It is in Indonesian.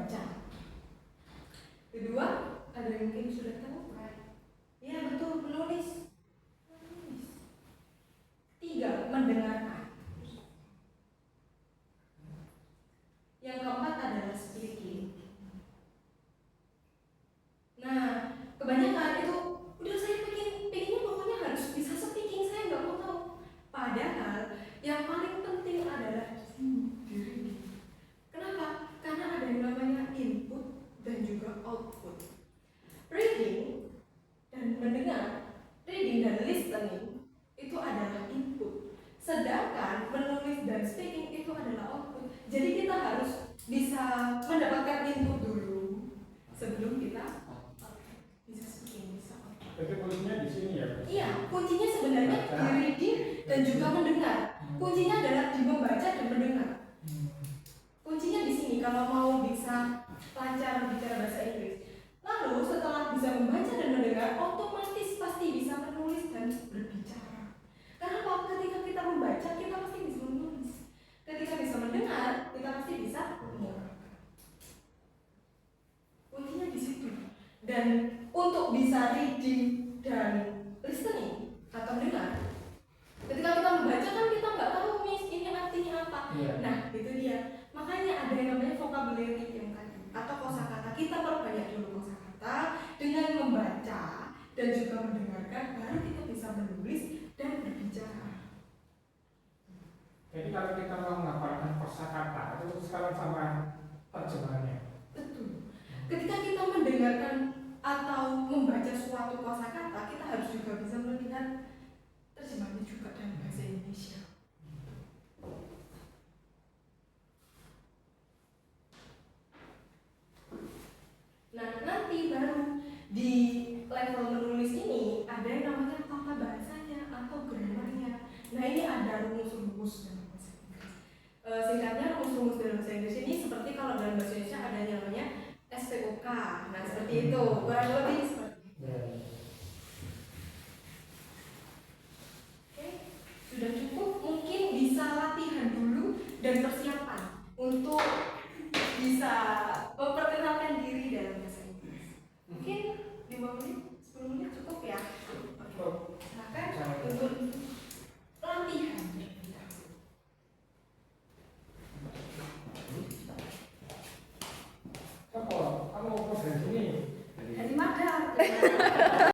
membaca. Kedua, ada yang mungkin sudah tahu? Ya betul, menulis. Tiga, mendengarkan. Yang keempat adalah speaking. Nah, kebanyakan itu udah saya pengennya pokoknya harus bisa speaking, saya nggak mau tahu. Padahal yang paling penting adalah diri. Kenapa? Karena ada yang namanya input dan juga output. Reading dan mendengar, reading dan listening itu adalah input, sedangkan menulis dan speaking itu adalah output. Jadi kita harus bisa mendapatkan input dulu sebelum kita bisa speaking, bisa output. Jadi kuncinya di sini ya? Iya, kuncinya sebenarnya di reading dan juga mendengar. Kuncinya adalah di membaca dan mendengar. Kuncinya di sini kalau mau bisa lancar bicara bahasa Inggris. Lalu setelah bisa membaca dan mendengar, otomatis pasti bisa menulis dan berbicara. Karena ketika kita membaca, kita pasti bisa menulis. Ketika bisa mendengar, kita pasti bisa mengungkapkan. Kuncinya di situ. Dan untuk bisa reading dan listening atau mendengar, ketika kita membaca kan kita nggak tahu ini artinya apa. Nah itu dia. Makanya ada yang namanya vocabulary yang tadi atau kosakata. Kita perbanyak dulu kosakata dengan membaca dan juga mendengarkan, baru kita bisa menulis dan berbicara. Jadi kalau kita mau menghafalkan kosakata itu sekarang sama terjemahannya. Betul. Ketika kita mendengarkan atau membaca suatu kosakata, kita harus juga bisa melihat terjemahannya juga dalam bahasa Indonesia. Nah, nanti baru di level menulis ini ada yang namanya tata bahasanya atau grammarnya. Nah, ini ada rumus-rumus dalam bahasa Inggris. Singkatnya rumus-rumus dalam bahasa Inggris ini seperti kalau dalam bahasa Indonesia ada yang namanya SPOK. Nah, seperti itu. Kurang lebih seperti itu. Oke, sudah cukup. Mungkin bisa latihan dulu dan persiapan untuk bisa memperkenalkan diri dalam bahasa Inggris. Mungkin 5 menit, 10 menit cukup ya. Silakan untuk latihan. Kamu dari sini? Dari mana?